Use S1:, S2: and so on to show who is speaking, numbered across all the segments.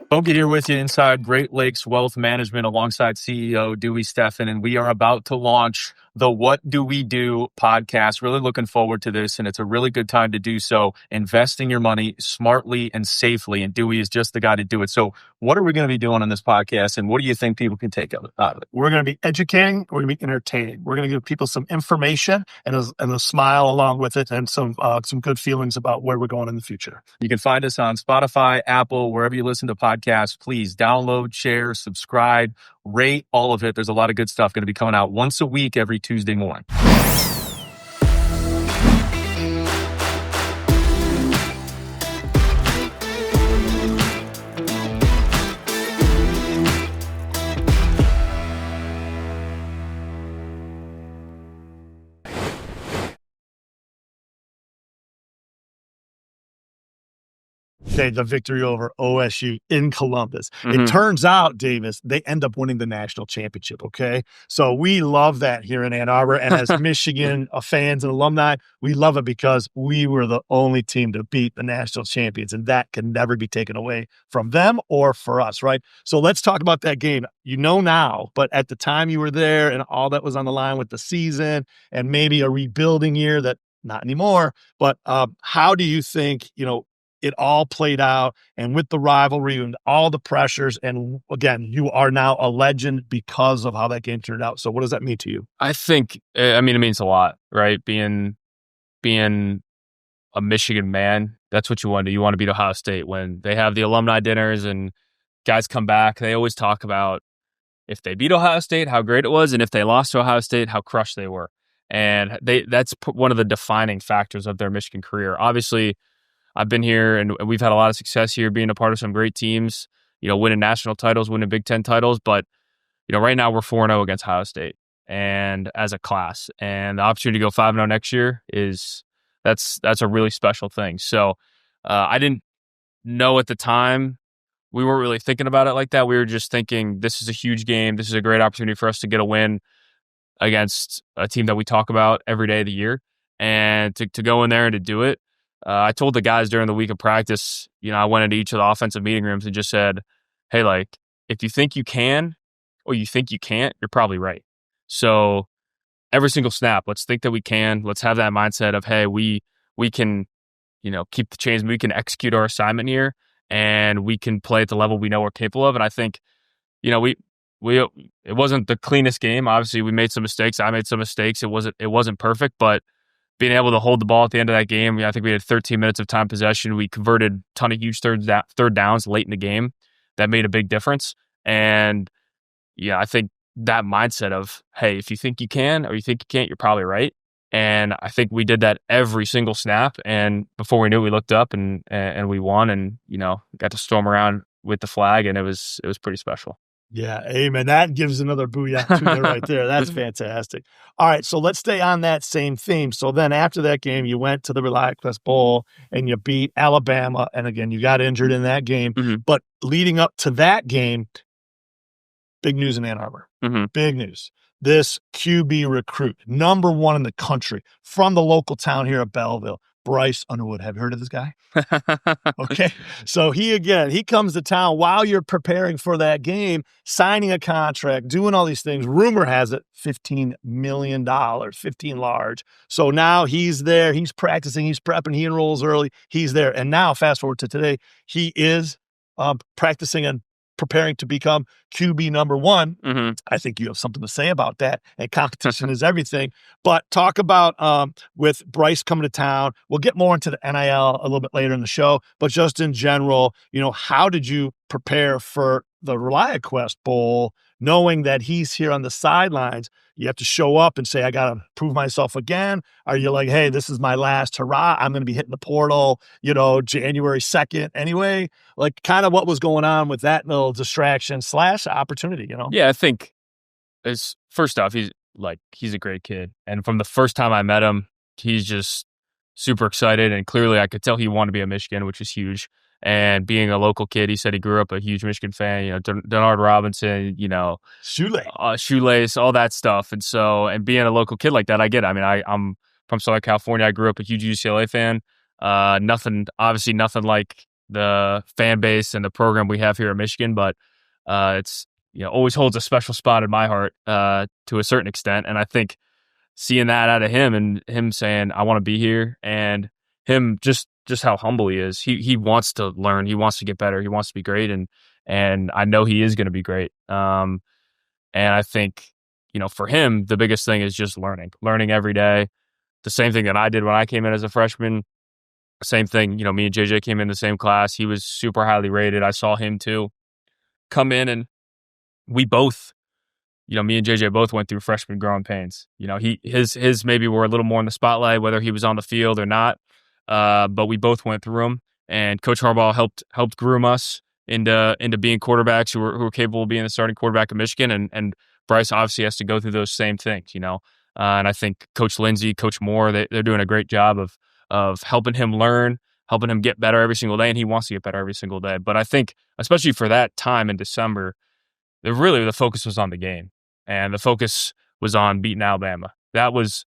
S1: Bogey here with you inside Great Lakes Wealth Management alongside CEO Dewey Steffen, and we are about to launch the What Do We Do podcast. Really looking forward to this, and it's a really good time to do so. Investing your money smartly and safely, and Dewey is just the guy to do it. So what are we going to be doing on this podcast, and what do you think people can take out of it?
S2: We're going to be educating. We're going to be entertaining. We're going to give people some information and a smile along with it, and some good feelings about where we're going in the future.
S1: You can find us on Spotify, Apple, wherever you listen to podcasts. Please download, share, subscribe, rate, all of it. There's a lot of good stuff going to be coming out once a week, every Tuesday morning.
S2: The victory over OSU in Columbus. Mm-hmm. It turns out, Davis, they end up winning the national championship, okay? So we love that here in Ann Arbor. And as Michigan fans and alumni, we love it because we were the only team to beat the national champions, and that can never be taken away from them or for us, right? So let's talk about that game. You know now, but at the time you were there and all that was on the line with the season and maybe a rebuilding year that not anymore, but how do you think, it all played out, and with the rivalry and all the pressures, and again, you are now a legend because of how that game turned out. So what does that mean to you?
S3: I think, it means a lot, right? Being a Michigan man, that's what you want to do. You want to beat Ohio State. When they have the alumni dinners and guys come back, they always talk about if they beat Ohio State, how great it was, and if they lost to Ohio State, how crushed they were. And that's one of the defining factors of their Michigan career. Obviously, I've been here and we've had a lot of success here, being a part of some great teams, winning national titles, winning Big Ten titles. But, right now we're 4-0 against Ohio State and as a class, and the opportunity to go 5-0 next year that's a really special thing. So I didn't know at the time. We weren't really thinking about it like that. We were just thinking, this is a huge game. This is a great opportunity for us to get a win against a team that we talk about every day of the year, and to go in there and to do it. I told the guys during the week of practice, I went into each of the offensive meeting rooms and just said, hey, if you think you can or you think you can't, you're probably right. So every single snap, let's think that we can. Let's have that mindset of, hey, we can, keep the chains. We can execute our assignment here, and we can play at the level we know we're capable of. And I think, it wasn't the cleanest game. Obviously, we made some mistakes. I made some mistakes. It wasn't perfect, but being able to hold the ball at the end of that game, I think we had 13 minutes of time possession. We converted a ton of huge third downs late in the game. That made a big difference. And I think that mindset of, hey, if you think you can or you think you can't, you're probably right. And I think we did that every single snap. And before we knew it, we looked up and we won, and got to storm around with the flag, and it was pretty special.
S2: Yeah, amen. That gives another booyah to you right there. That's fantastic. All right, so let's stay on that same theme. So then after that game, you went to the Miraculous Bowl and you beat Alabama. And again, you got injured in that game. Mm-hmm. But leading up to that game, big news in Ann Arbor. Mm-hmm. Big news. This QB recruit, number one in the country, from the local town here of Belleville, Bryce Underwood. Have you heard of this guy? Okay. So he comes to town while you're preparing for that game, signing a contract, doing all these things. Rumor has it, $15 million, 15 large. So now he's there. He's practicing. He's prepping. He enrolls early. He's there. And now fast forward to today, he is practicing and preparing to become QB number one. Mm-hmm. I think you have something to say about that. And competition is everything. But talk about with Bryce coming to town. We'll get more into the NIL a little bit later in the show. But just in general, how did you prepare for the ReliaQuest Bowl, knowing that he's here on the sidelines? You have to show up and say, I got to prove myself again. Are you like, hey, this is my last hurrah. I'm going to be hitting the portal, January 2nd anyway? Like kind of what was going on with that little distraction / opportunity,
S3: Yeah, I think first off, he's a great kid. And from the first time I met him, he's just super excited. And clearly I could tell he wanted to be a Michigan, which is huge. And being a local kid, he said he grew up a huge Michigan fan, Denard Robinson, Shoelace, all that stuff. And being a local kid like that, I get it. I mean, I'm from Southern California. I grew up a huge UCLA fan. Nothing like the fan base and the program we have here at Michigan, but it's always holds a special spot in my heart to a certain extent. And I think seeing that out of him and him saying, I want to be here, and him just how humble he is. He wants to learn. He wants to get better. He wants to be great. And I know he is going to be great. And I think, for him, the biggest thing is just learning every day. The same thing that I did when I came in as a freshman. Same thing, me and JJ came in the same class. He was super highly rated. I saw him too come in, and we both, me and JJ both went through freshman growing pains. His maybe were a little more in the spotlight, whether he was on the field or not. But we both went through them, and Coach Harbaugh helped groom us into being quarterbacks who were capable of being the starting quarterback of Michigan. And Bryce obviously has to go through those same things, and I think Coach Lindsey, Coach Moore, they're doing a great job of helping him learn, helping him get better every single day, and he wants to get better every single day. But I think, especially for that time in December, the focus was on the game, and the focus was on beating Alabama. That was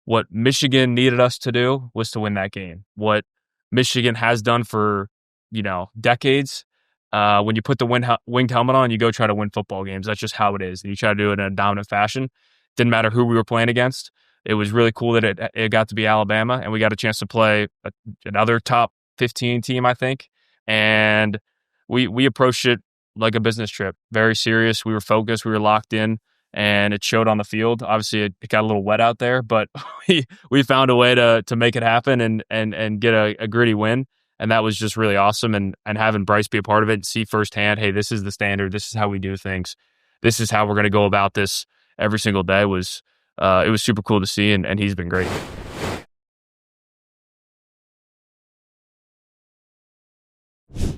S3: what Michigan needed us to do, was to win that game. What Michigan has done for, decades. When you put the winged helmet on, you go try to win football games. That's just how it is. And you try to do it in a dominant fashion. Didn't matter who we were playing against. It was really cool that it got to be Alabama, and we got a chance to play another top 15 team, I think. And we approached it like a business trip, very serious. We were focused, we were locked in, and it showed on the field. Obviously, it got a little wet out there, but we found a way to make it happen and get a gritty win. And that was just really awesome. And having Bryce be a part of it and see firsthand, hey, this is the standard. This is how we do things. This is how we're going to go about this every single day it was super cool to see, and he's been great.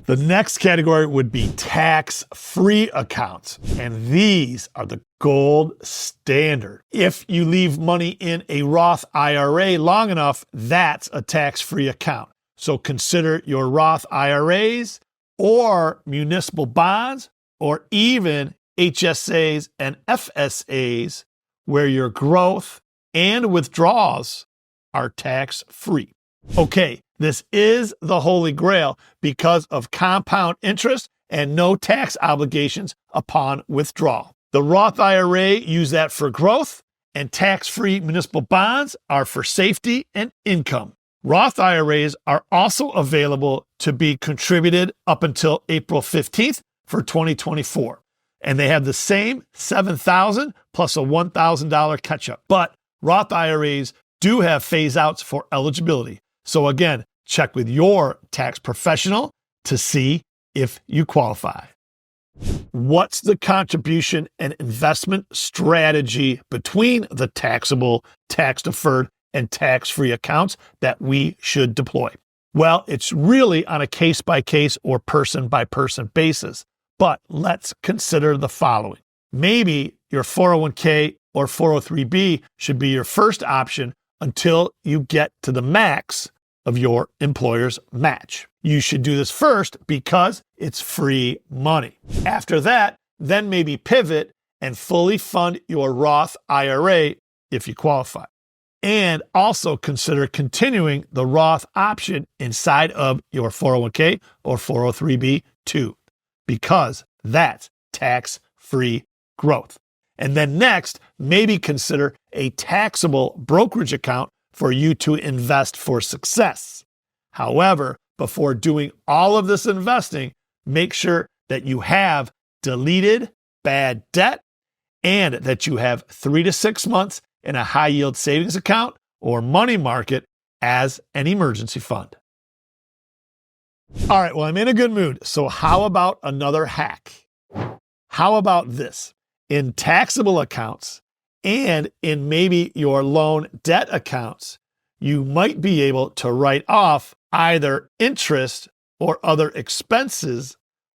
S2: The next category would be tax-free accounts, and these are the gold standard. If you leave money in a Roth IRA long enough, that's a tax-free account. So consider your Roth IRAs or municipal bonds or even HSAs and FSAs, where your growth and withdrawals are tax-free. Okay, this is the holy grail because of compound interest and no tax obligations upon withdrawal. The Roth IRA, use that for growth, and tax-free municipal bonds are for safety and income. Roth IRAs are also available to be contributed up until April 15th for 2024. And they have the same $7,000 plus a $1,000 catch-up. But Roth IRAs do have phase-outs for eligibility. So again, check with your tax professional to see if you qualify. What's the contribution and investment strategy between the taxable, tax-deferred, and tax-free accounts that we should deploy? Well, it's really on a case-by-case or person-by-person basis. But let's consider the following. Maybe your 401k or 403b should be your first option until you get to the max of your employer's match. You should do this first because it's free money. After that, then maybe pivot and fully fund your Roth IRA if you qualify. And also consider continuing the Roth option inside of your 401k or 403b too, because that's tax-free growth. And then next, maybe consider a taxable brokerage account for you to invest for success. However, before doing all of this investing, make sure that you have deleted bad debt and that you have 3 to 6 months in a high-yield savings account or money market as an emergency fund. All right, well, I'm in a good mood. So how about another hack? How about this? In taxable accounts and in maybe your loan debt accounts, you might be able to write off either interest or other expenses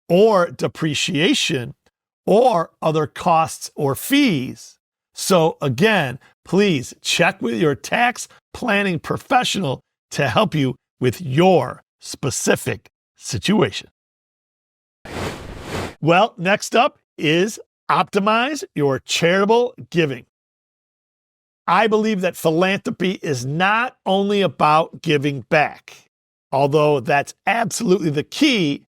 S2: or depreciation or other costs or fees. So again, please check with your tax planning professional to help you with your specific situation. Well, next up is optimize your charitable giving. I believe that philanthropy is not only about giving back. Although that's absolutely the key,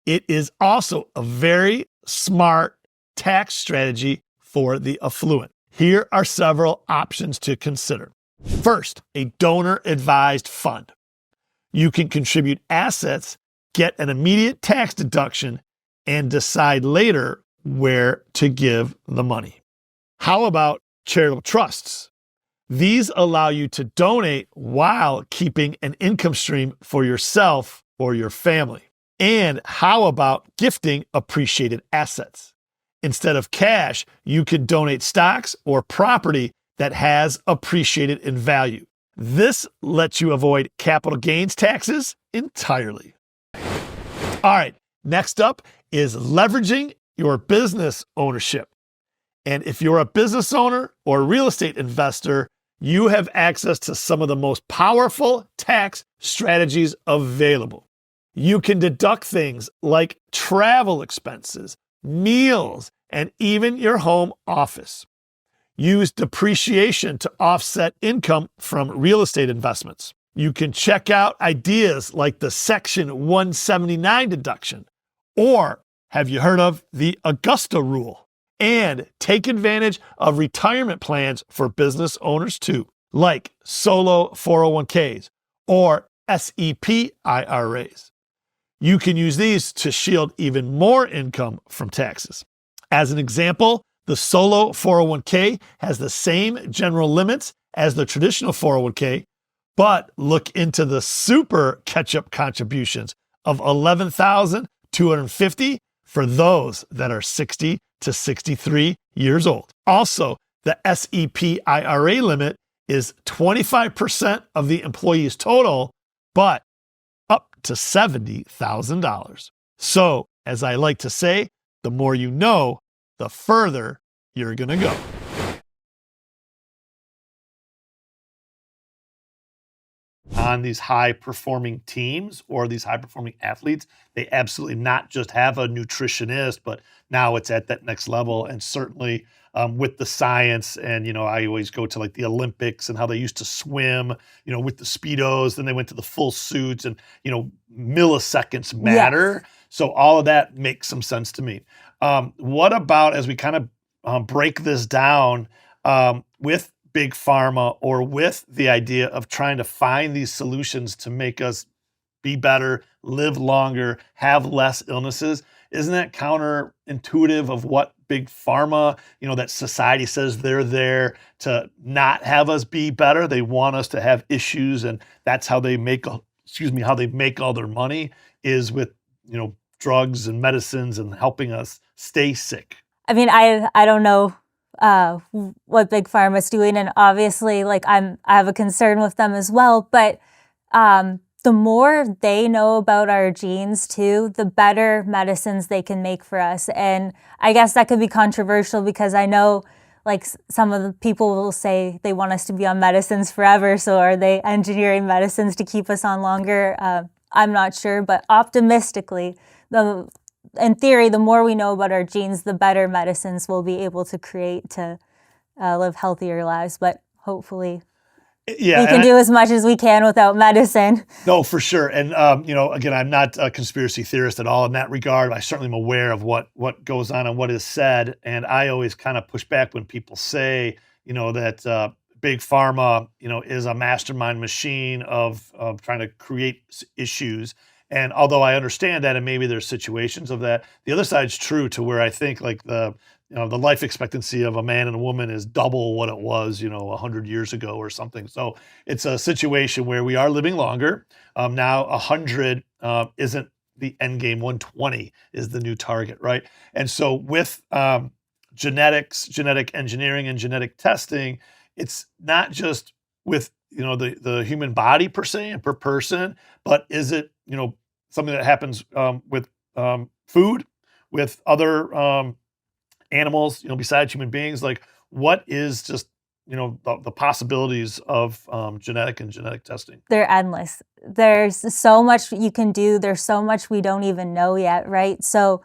S2: it is also a very smart tax strategy for the affluent. Here are several options to consider. First, a donor-advised fund. You can contribute assets, get an immediate tax deduction, and decide later where to give the money. How about charitable trusts? These allow you to donate while keeping an income stream for yourself or your family. And how about gifting appreciated assets? Instead of cash, you could donate stocks or property that has appreciated in value. This lets you avoid capital gains taxes entirely. All right, next up is leveraging your business ownership. And if you're a business owner or real estate investor, you have access to some of the most powerful tax strategies available. You can deduct things like travel expenses, meals, and even your home office. Use depreciation to offset income from real estate investments. You can check out ideas like the Section 179 deduction, or have you heard of the Augusta rule? And take advantage of retirement plans for business owners too, like solo 401ks or SEP IRAs. You can use these to shield even more income from taxes. As an example, the solo 401k has the same general limits as the traditional 401k, but look into the super catch-up contributions of $11,250 for those that are 60 to 63 years old. Also, the SEP IRA limit is 25% of the employee's total, but up to $70,000. So, as I like to say, the more you know, the further you're going to go. On these high-performing teams or these high-performing athletes, they absolutely not just have a nutritionist, but now it's at that next level. And certainly with the science, and, I always go to like the Olympics and how they used to swim, with the Speedos, then they went to the full suits, and, milliseconds matter. Yes. So all of that makes some sense to me. What about, as we kind of break this down with big pharma, or with the idea of trying to find these solutions to make us be better, live longer, have less illnesses? Isn't that counterintuitive of what big pharma, that society says they're there to not have us be better? They want us to have issues, and that's how they make, all their money, is with, drugs and medicines and helping us stay sick.
S4: I mean, I don't know what big pharma's doing, and obviously, I have a concern with them as well. But the more they know about our genes too, the better medicines they can make for us. And I guess that could be controversial, because I know some of the people will say they want us to be on medicines forever. So are they engineering medicines to keep us on longer? I'm not sure, but optimistically, in theory, the more we know about our genes, the better medicines we'll be able to create to live healthier lives. But hopefully we can do as much as we can without medicine.
S2: No, for sure. And, again, I'm not a conspiracy theorist at all in that regard. I certainly am aware of what goes on and what is said. And I always kind of push back when people say, that big pharma, is a mastermind machine of trying to create issues. And although I understand that, and maybe there's situations of that, the other side's true, to where I think the life expectancy of a man and a woman is double what it was, 100 years ago or something. So it's a situation where we are living longer. Now 100 isn't the end game. 120 is the new target, right? And so with genetics, genetic engineering, and genetic testing, it's not just with the human body per se and per person, but is it something that happens with food, with other animals, besides human beings? Like, what is just the possibilities of genetic and genetic testing?
S4: They're endless. There's so much you can do. There's so much we don't even know yet, right? So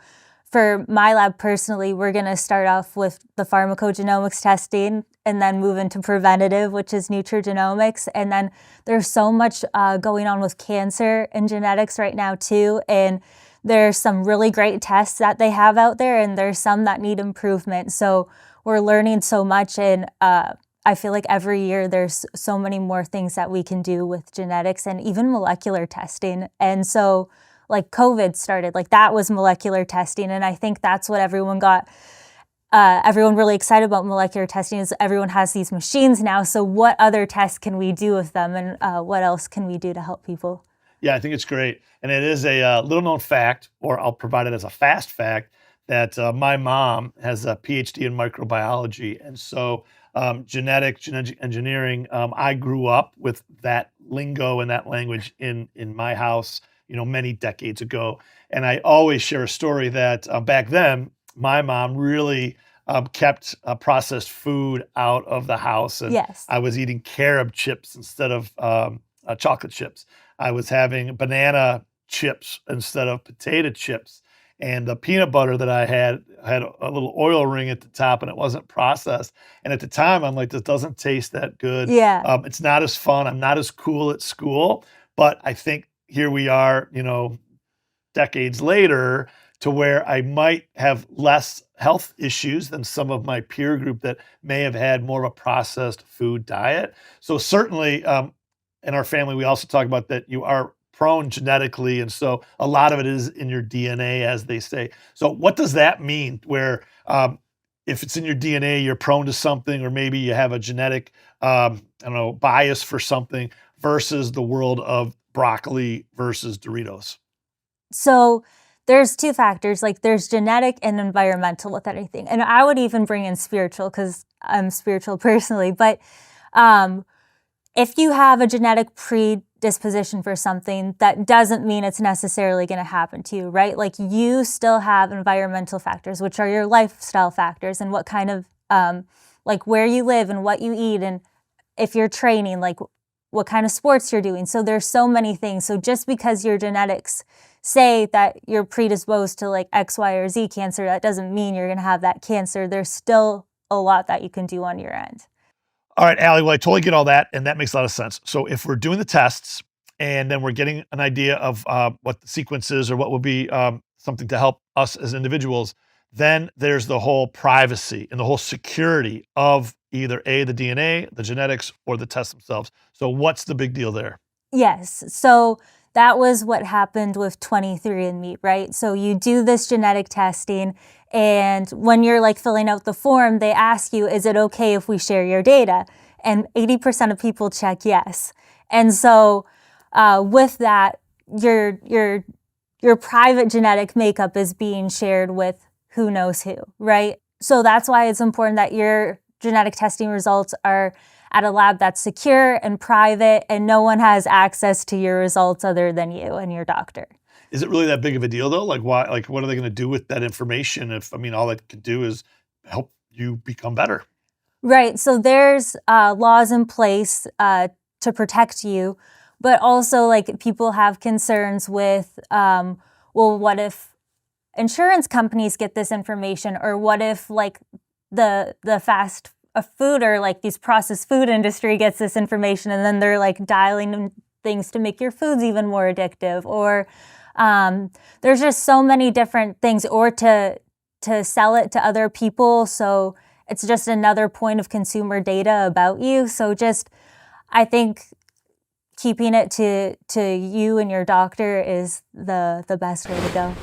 S4: for my lab personally, we're going to start off with the pharmacogenomics testing and then move into preventative, which is nutrigenomics. And then there's so much going on with cancer and genetics right now too. And there's some really great tests that they have out there, and there's some that need improvement. So we're learning so much, and I feel like every year there's so many more things that we can do with genetics and even molecular testing. And so like COVID started, like that was molecular testing. And I think that's what everyone really excited about molecular testing is everyone has these machines now. So what other tests can we do with them, and what else can we do to help people?
S2: Yeah, I think it's great. And it is a little known fact, or I'll provide it as a fast fact, that my mom has a PhD in microbiology. And so genetic engineering, I grew up with that lingo and that language in my house, many decades ago. And I always share a story that back then, my mom really kept processed food out of the house. And
S4: Yes.
S2: I was eating carob chips instead of chocolate chips. I was having banana chips instead of potato chips. And the peanut butter that I had a little oil ring at the top, and it wasn't processed. And at the time, I'm like, this doesn't taste that good.
S4: Yeah.
S2: It's not as fun. I'm not as cool at school. But I think here we are, decades later, to where I might have less health issues than some of my peer group that may have had more of a processed food diet. So certainly in our family, we also talk about that you are prone genetically. And so a lot of it is in your DNA, as they say. So what does that mean where if it's in your DNA, you're prone to something, or maybe you have a genetic, bias for something versus the world of broccoli versus Doritos?
S4: So there's two factors, like there's genetic and environmental with anything. And I would even bring in spiritual because I'm spiritual personally. But if you have a genetic predisposition for something, that doesn't mean it's necessarily going to happen to you, right? Like you still have environmental factors, which are your lifestyle factors and what kind of, like where you live and what you eat. And if you're training, like what kind of sports you're doing. So there's so many things. So just because your genetics say that you're predisposed to like X, Y, or Z cancer, that doesn't mean you're going to have that cancer. There's still a lot that you can do on your end.
S2: All right, Allie, well, I totally get all that, and that makes a lot of sense. So if we're doing the tests, and then we're getting an idea of what the sequence is or what will be something to help us as individuals, then there's the whole privacy and the whole security of either the DNA, the genetics, or the tests themselves. So what's the big deal there?
S4: Yes. So that was what happened with 23andMe, right? So you do this genetic testing, and when you're like filling out the form, they ask you, is it okay if we share your data? And 80% of people check yes. And so with that, your private genetic makeup is being shared with who knows who, right? So that's why it's important that your genetic testing results are at a lab that's secure and private, and no one has access to your results other than you and your doctor.
S2: Is it really that big of a deal though? Like why? Like what are they going to do with that information? If all it can do is help you become better.
S4: Right. So there's laws in place to protect you, but also like people have concerns with, well, what if insurance companies get this information, or what if like the fast food or like these processed food industry gets this information and then they're like dialing in things to make your foods even more addictive, or there's just so many different things, or to sell it to other people. So it's just another point of consumer data about you. So just, I think keeping it to you and your doctor is the best way to go.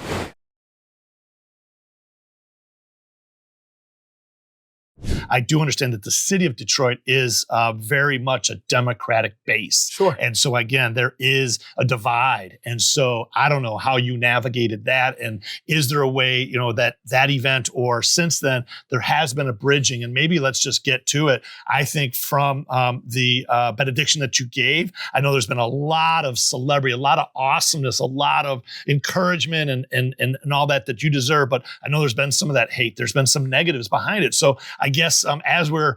S2: I do understand that the city of Detroit is very much a Democratic base.
S3: Sure.
S2: And so again, there is a divide. And so I don't know how you navigated that. And is there a way, that event, or since then, there has been a bridging, and maybe let's just get to it. I think from the benediction that you gave, I know there's been a lot of celebrity, a lot of awesomeness, a lot of encouragement and all that you deserve. But I know there's been some of that hate. There's been some negatives behind it. So I guess guess as we're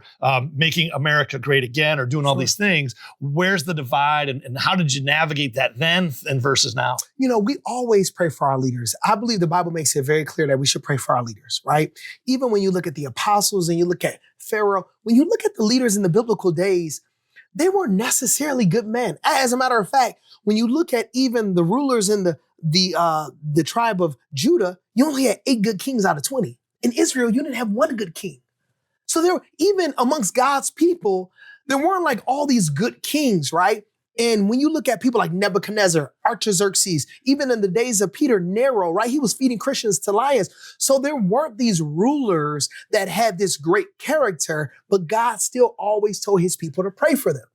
S2: making America great again or doing all these things, where's the divide and how did you navigate that then and versus now?
S5: We always pray for our leaders. I believe the Bible makes it very clear that we should pray for our leaders, right? Even when you look at the apostles and you look at Pharaoh, when you look at the leaders in the biblical days, they weren't necessarily good men. As a matter of fact, when you look at even the rulers in the tribe of Judah, you only had 8 good kings out of 20. In Israel, you didn't have 1 good king. So there, even amongst God's people, there weren't like all these good kings, right? And when you look at people like Nebuchadnezzar, Artaxerxes, even in the days of Peter, Nero, right? He was feeding Christians to lions. So there weren't these rulers that had this great character, but God still always told his people to pray for them.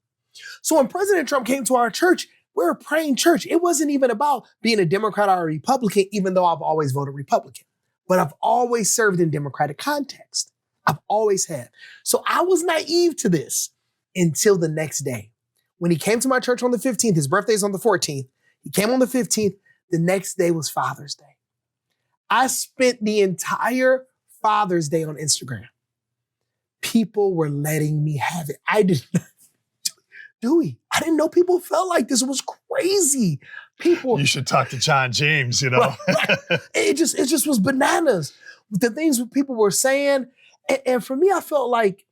S5: So when President Trump came to our church, we were a praying church. It wasn't even about being a Democrat or a Republican, even though I've always voted Republican. But I've always served in Democratic context. I've always have. So I was naive to this until the next day. When he came to my church on the 15th, his birthday's on the 14th. He came on the 15th. The next day was Father's Day. I spent the entire Father's Day on Instagram. People were letting me have it. I did not. Dewey, I didn't know people felt like this. It was crazy. People.
S2: You should talk to John James, Right.
S5: It just was bananas. The things people were saying. And for me, I felt like,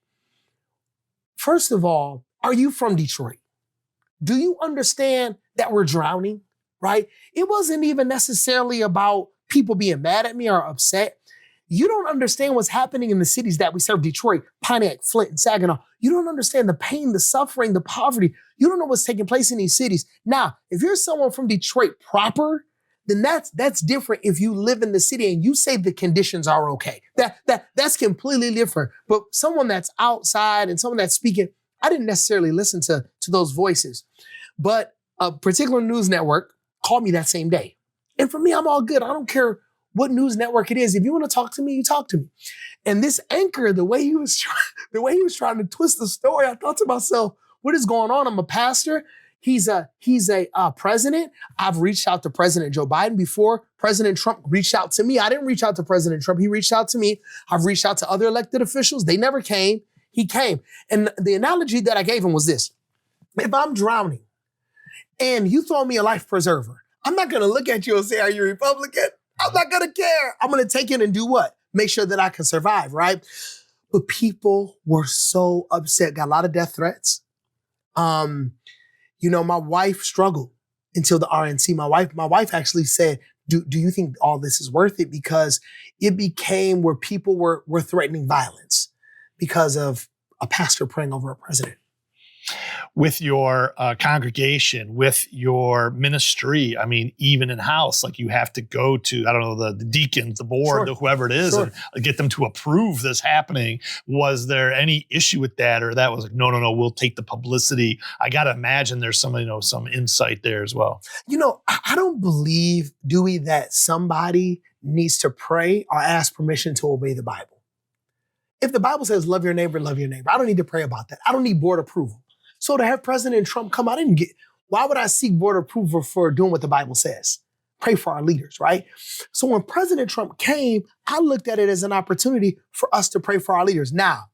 S5: first of all, are you from Detroit? Do you understand that we're drowning, right? It wasn't even necessarily about people being mad at me or upset. You don't understand what's happening in the cities that we serve, Detroit, Pontiac, Flint, and Saginaw. You don't understand the pain, the suffering, the poverty. You don't know what's taking place in these cities. Now, if you're someone from Detroit proper, then that's different if you live in the city and you say the conditions are okay. That's completely different. But someone that's outside and someone that's speaking, I didn't necessarily listen to those voices. But a particular news network called me that same day. And for me, I'm all good. I don't care what news network it is. If you want to talk to me, you talk to me. And this anchor, the way he was trying to twist the story, I thought to myself, what is going on? I'm a pastor. He's a president. I've reached out to President Joe Biden before. President Trump reached out to me. I didn't reach out to President Trump. He reached out to me. I've reached out to other elected officials. They never came. He came. And the analogy that I gave him was this. If I'm drowning and you throw me a life preserver, I'm not going to look at you and say, are you Republican? I'm not going to care. I'm going to take it and do what? Make sure that I can survive, right? But people were so upset, got a lot of death threats. My wife struggled until the RNC. My wife actually said, do you think all this is worth it? Because it became where people were threatening violence because of a pastor praying over a president.
S2: With your congregation, with your ministry, I mean, even in house, like you have to go to, I don't know, the deacons, the board, whoever it is, and get them to approve this happening. Was there any issue with that, or that was like, no, we'll take the publicity? I got to imagine there's some insight there as well.
S5: I don't believe, Dewey, that somebody needs to pray or ask permission to obey the Bible. If the Bible says, love your neighbor, I don't need to pray about that. I don't need board approval. So to have President Trump come out, why would I seek board approval for doing what the Bible says? Pray for our leaders, right? So when President Trump came, I looked at it as an opportunity for us to pray for our leaders. Now,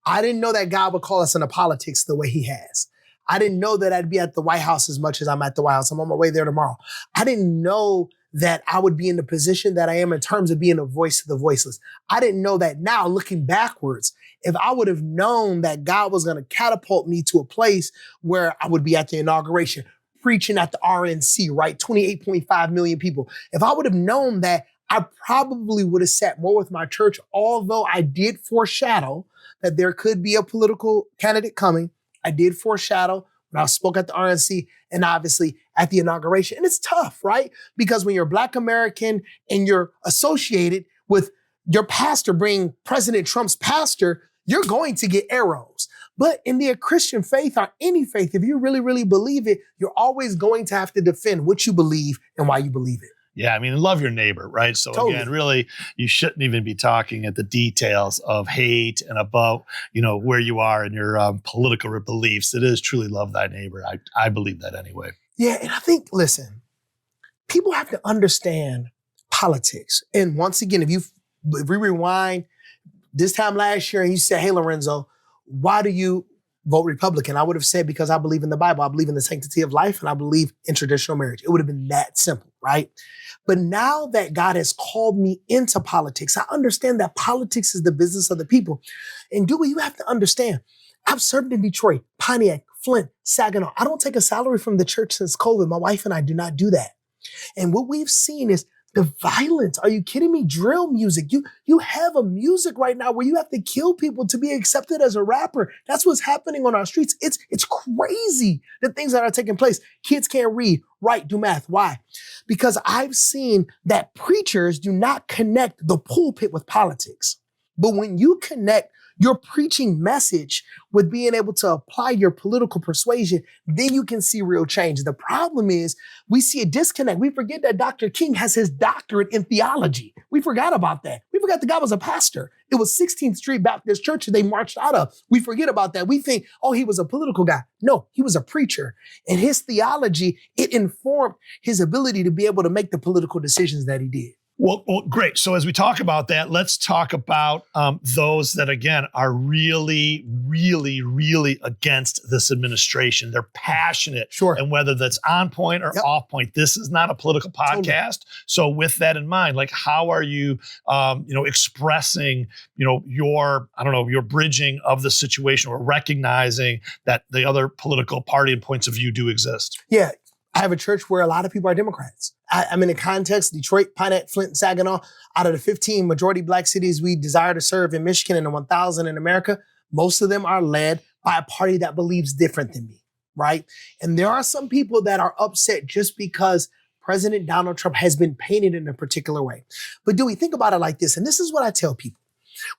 S5: I didn't know that God would call us into politics the way he has. I didn't know that I'd be at the White House as much as I'm at the White House. I'm on my way there tomorrow. I didn't know that I would be in the position that I am in terms of being a voice to the voiceless. I didn't know that now, looking backwards, if I would have known that God was going to catapult me to a place where I would be at the inauguration, preaching at the RNC, right? 28.5 million people. If I would have known that, I probably would have sat more with my church, although I did foreshadow that there could be a political candidate coming. I did foreshadow when I spoke at the RNC and obviously at the inauguration. And it's tough, right? Because when you're Black American and you're associated with your pastor being President Trump's pastor, you're going to get arrows. But in the Christian faith or any faith, if you really, really believe it, you're always going to have to defend what you believe and why you believe it.
S2: Yeah, I mean, love your neighbor, right? So totally. Again, really, you shouldn't even be talking at the details of hate and about, where you are in your political beliefs. It is truly love thy neighbor. I believe that anyway.
S5: Yeah, and I think, listen, people have to understand politics. And once again, if we rewind, this time last year, and you said, hey, Lorenzo, why do you vote Republican? I would have said, because I believe in the Bible. I believe in the sanctity of life, and I believe in traditional marriage. It would have been that simple, right? But now that God has called me into politics, I understand that politics is the business of the people. And Dewey, you have to understand, I've served in Detroit, Pontiac, Flint, Saginaw. I don't take a salary from the church since COVID. My wife and I do not do that. And what we've seen is the violence. Are you kidding me? Drill music. You have a music right now where you have to kill people to be accepted as a rapper. That's what's happening on our streets. It's crazy, the things that are taking place. Kids can't read, write, do math. Why? Because I've seen that preachers do not connect the pulpit with politics. But when you connect your preaching message with being able to apply your political persuasion, then you can see real change. The problem is we see a disconnect. We forget that Dr. King has his doctorate in theology. We forgot about that. We forgot the guy was a pastor. It was 16th Street Baptist Church that they marched out of. We forget about that. We think, oh, he was a political guy. No, he was a preacher. And his theology, it informed his ability to be able to make the political decisions that he did.
S2: Well, great. So as we talk about that, let's talk about those that, again, are really, really, really against this administration. They're passionate.
S5: Sure.
S2: And whether that's on point or off point, this is not a political podcast. Totally. So with that in mind, like, how are you, expressing, your bridging of the situation, or recognizing that the other political party and points of view do exist?
S5: Yeah. I have a church where a lot of people are Democrats. I'm in a context, Detroit, Pontiac, Flint, Saginaw. Out of the 15 majority Black cities we desire to serve in Michigan and the 1,000 in America, most of them are led by a party that believes different than me, right? And there are some people that are upset just because President Donald Trump has been painted in a particular way. But do we think about it like this? And this is what I tell people.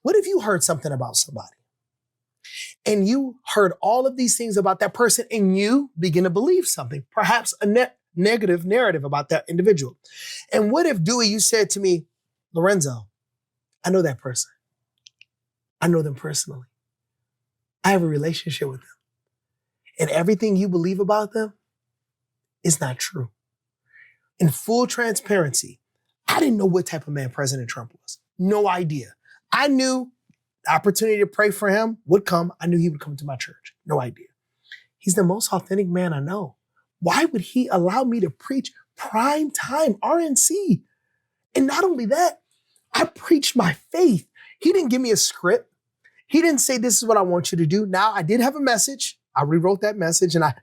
S5: What if you heard something about somebody? And you heard all of these things about that person, and you begin to believe something, perhaps a negative narrative about that individual. And what if, Dewey, you said to me, Lorenzo, I know that person. I know them personally. I have a relationship with them. And everything you believe about them is not true. In full transparency, I didn't know what type of man President Trump was. No idea. I knew the opportunity to pray for him would come. I knew he would come to my church. No idea. He's the most authentic man I know. Why would he allow me to preach prime time RNC? And not only that, I preached my faith. He didn't give me a script. He didn't say, this is what I want you to do. Now, I did have a message. I rewrote that message, and I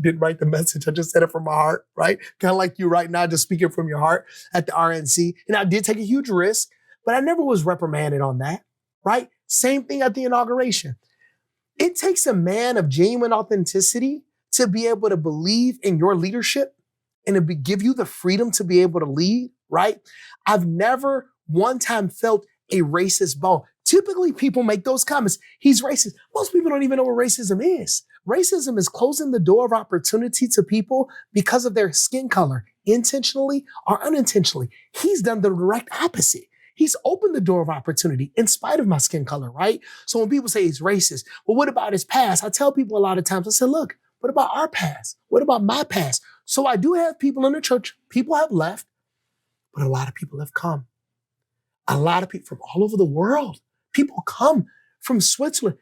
S5: didn't write the message. I just said it from my heart, right? Kind of like you right now, just speaking from your heart at the RNC. And I did take a huge risk, but I never was reprimanded on that, right? Same thing at the inauguration. It takes a man of genuine authenticity to be able to believe in your leadership and to give you the freedom to be able to lead, right? I've never one time felt a racist bone. Typically, people make those comments. He's racist. Most people don't even know what racism is. Racism is closing the door of opportunity to people because of their skin color, intentionally or unintentionally. He's done the direct opposite. He's opened the door of opportunity in spite of my skin color, right? So when people say he's racist, well, what about his past? I tell people a lot of times, I say, look, what about our past? What about my past? So I do have people in the church. People have left, but a lot of people have come. A lot of people from all over the world. People come from Switzerland.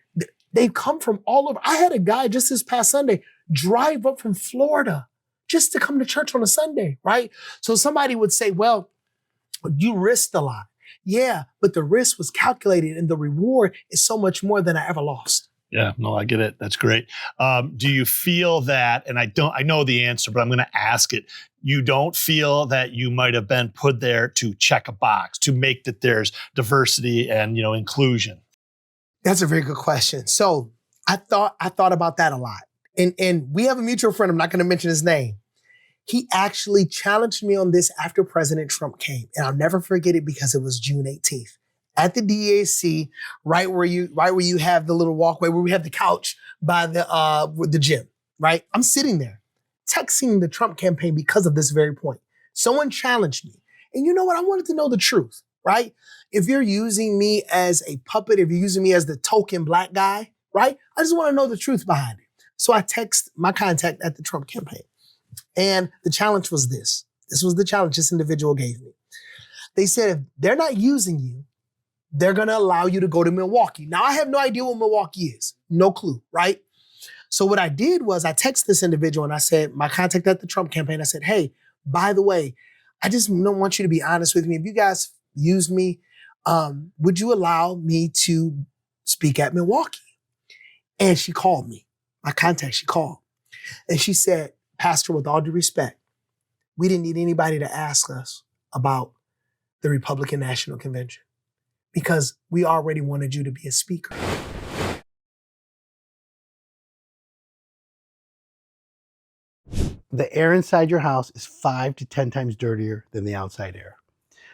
S5: They've come from all over. I had a guy just this past Sunday drive up from Florida just to come to church on a Sunday, right? So somebody would say, well, you risked a lot. Yeah, but the risk was calculated and the reward is so much more than I ever lost.
S2: Yeah, no, I get it. That's great. Do you feel that, and I know the answer, but I'm going to ask it. You don't feel that you might have been put there to check a box, to make that there's diversity and, inclusion?
S5: That's a very good question. So I thought about that a lot. And we have a mutual friend, I'm not going to mention his name. He actually challenged me on this after President Trump came. And I'll never forget it because it was June 18th. At the DAC, right where you have the little walkway, where we have the couch by the gym, right? I'm sitting there texting the Trump campaign because of this very point. Someone challenged me. And you know what? I wanted to know the truth, right? If you're using me as a puppet, if you're using me as the token Black guy, right? I just want to know the truth behind it. So I text my contact at the Trump campaign. And the challenge was this. This was the challenge this individual gave me. They said, if they're not using you, they're going to allow you to go to Milwaukee. Now, I have no idea what Milwaukee is. No clue, right? So what I did was I texted this individual and I said, my contact at the Trump campaign, I said, hey, by the way, I just don't want you to be honest with me. If you guys use me, would you allow me to speak at Milwaukee? And she called me. My contact, she called. And she said, Pastor, with all due respect, we didn't need anybody to ask us about the Republican National Convention because we already wanted you to be a speaker.
S6: The air inside your house is 5 to 10 times dirtier than the outside air.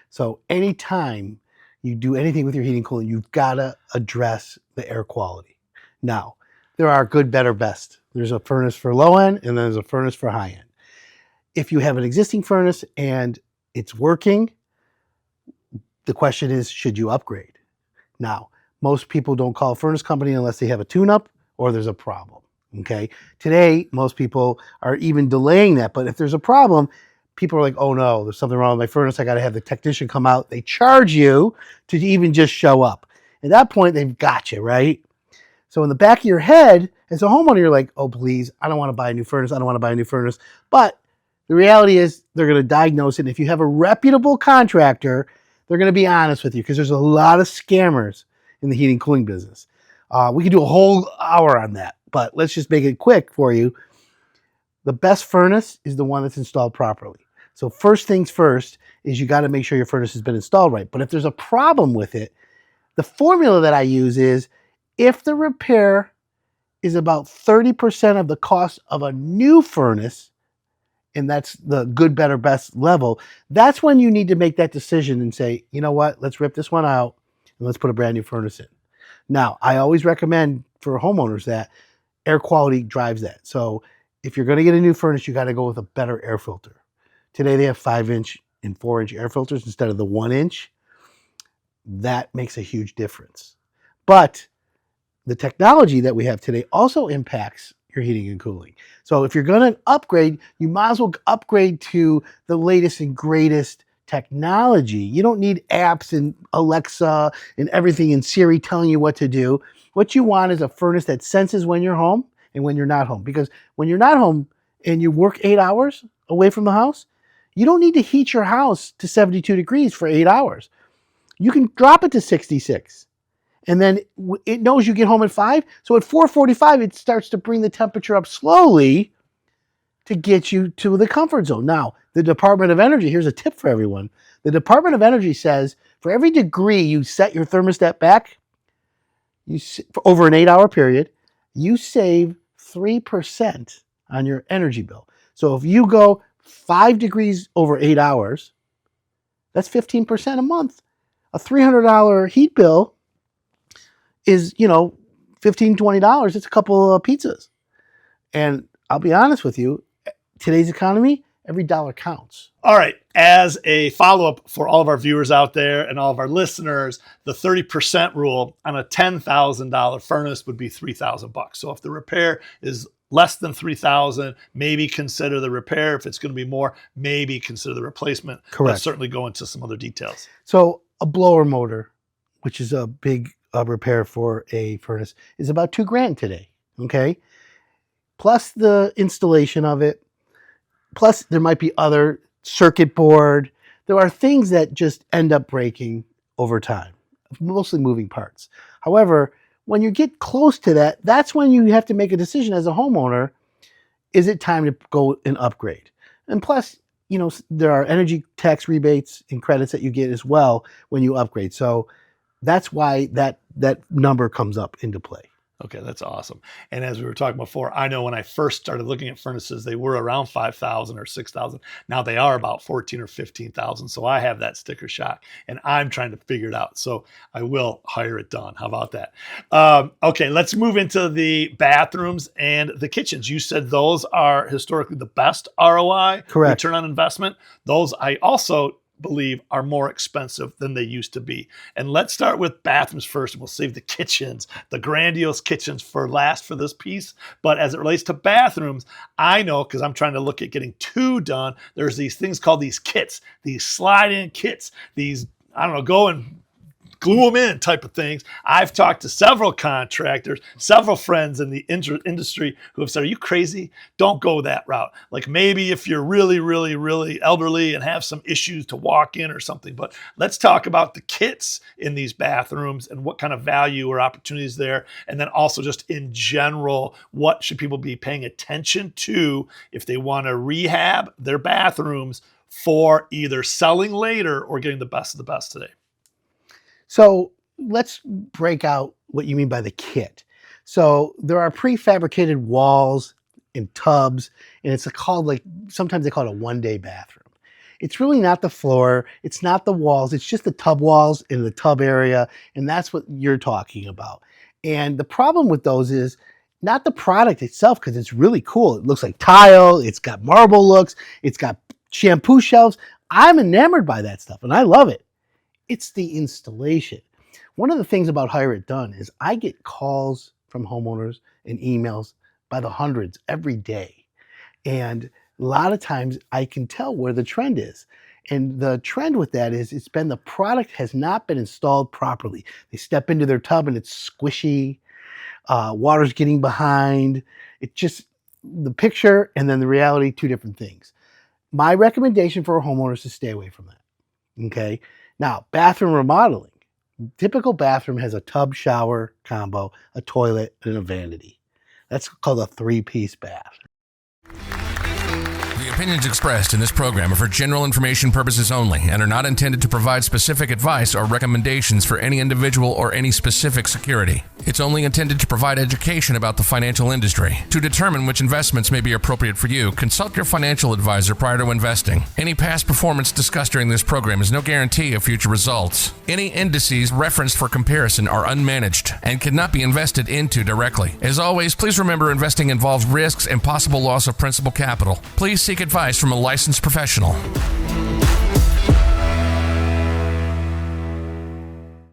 S6: So anytime you do anything with your heating and cooling, you've got to address the air quality. Now, there are good, better, best. There's a furnace for low end and there's a furnace for high end. If you have an existing furnace and it's working, the question is, should you upgrade? Now, most people don't call a furnace company unless they have a tune-up or there's a problem. Okay. Today, most people are even delaying that. But if there's a problem, people are like, oh no, there's something wrong with my furnace. I got to have the technician come out. They charge you to even just show up. At that point, they've got you, right? So in the back of your head, as a homeowner, you're like, oh, please, I don't want to buy a new furnace. I don't want to buy a new furnace. But the reality is they're going to diagnose it. And if you have a reputable contractor, they're going to be honest with you because there's a lot of scammers in the heating and cooling business. We could do a whole hour on that, but let's just make it quick for you. The best furnace is the one that's installed properly. So first things first is you got to make sure your furnace has been installed right. But if there's a problem with it, the formula that I use is if the repair is about 30% of the cost of a new furnace, and that's the good, better, best level, that's when you need to make that decision and say, you know what, let's rip this one out and let's put a brand new furnace in. Now, I always recommend for homeowners that air quality drives that. So if you're going to get a new furnace, you got to go with a better air filter. Today they have 5-inch and 4-inch air filters instead of the 1-inch. That makes a huge difference. But the technology that we have today also impacts your heating and cooling. So if you're going to upgrade, you might as well upgrade to the latest and greatest technology. You don't need apps and Alexa and everything and Siri telling you what to do. What you want is a furnace that senses when you're home and when you're not home. Because when you're not home and you work 8 hours away from the house, you don't need to heat your house to 72 degrees for 8 hours. You can drop it to 66. And then it knows you get home at 5. So at 4:45, it starts to bring the temperature up slowly to get you to the comfort zone. Now, the Department of Energy, here's a tip for everyone. The Department of Energy says for every degree you set your thermostat back, for over an 8-hour period, you save 3% on your energy bill. So if you go 5 degrees over 8 hours, that's 15% a month. A $300 heat bill is, $15, $20. It's a couple of pizzas. And I'll be honest with you, today's economy, every dollar counts.
S2: All right. As a follow-up for all of our viewers out there and all of our listeners, the 30% rule on a $10,000 furnace would be $3,000. So if the repair is less than $3,000, maybe consider the repair. If it's going to be more, maybe consider the replacement.
S6: Correct.
S2: Let's certainly go into some other details.
S6: So a blower motor, which is a big repair for a furnace, is about $2,000 today. Okay. Plus the installation of it. Plus there might be other circuit board. There are things that just end up breaking over time, mostly moving parts. However, when you get close to that, that's when you have to make a decision as a homeowner. Is it time to go and upgrade? And plus, there are energy tax rebates and credits that you get as well when you upgrade. So that's why that number comes up into play.
S2: Okay, that's awesome. And as we were talking before, I know when I first started looking at furnaces, they were around 5,000 or 6,000. Now they are about 14 or 15,000. So I have that sticker shock and I'm trying to figure it out. So I will hire it done. How about that? Okay, let's move into the bathrooms and the kitchens. You said those are historically the best ROI,
S6: correct,
S2: return on investment. Those I also believe are more expensive than they used to be. And let's start with bathrooms first, and we'll save the kitchens, the grandiose kitchens for last for this piece. But as it relates to bathrooms, I know, because I'm trying to look at getting 2 done, there's these things called these kits, these slide-in kits, these, go and glue them in type of things. I've talked to several contractors, several friends in the industry who have said, are you crazy? Don't go that route. Like maybe if you're really, really, really elderly and have some issues to walk in or something, but let's talk about the kits in these bathrooms and what kind of value or opportunities there. And then also just in general, what should people be paying attention to if they want to rehab their bathrooms for either selling later or getting the best of the best today.
S6: So let's break out what you mean by the kit. So there are prefabricated walls and tubs, and it's called sometimes they call it a one-day bathroom. It's really not the floor, it's not the walls, it's just the tub walls in the tub area, and that's what you're talking about. And the problem with those is not the product itself, because it's really cool. It looks like tile, it's got marble looks, it's got shampoo shelves. I'm enamored by that stuff, and I love it. It's the installation. One of the things about Hire It Done is I get calls from homeowners and emails by the hundreds every day. And a lot of times I can tell where the trend is. And the trend with that is it's been the product has not been installed properly. They step into their tub and it's squishy. Water's getting behind. It just, the picture and then the reality, two different things. My recommendation for homeowners is to stay away from that. Okay. Now, bathroom remodeling. Typical bathroom has a tub shower combo, a toilet, and a vanity. That's called a 3-piece bath.
S7: The opinions expressed in this program are for general information purposes only and are not intended to provide specific advice or recommendations for any individual or any specific security. It's only intended to provide education about the financial industry. To determine which investments may be appropriate for you, consult your financial advisor prior to investing. Any past performance discussed during this program is no guarantee of future results. Any indices referenced for comparison are unmanaged and cannot be invested into directly. As always, please remember investing involves risks and possible loss of principal capital. Please seek advice from a licensed professional.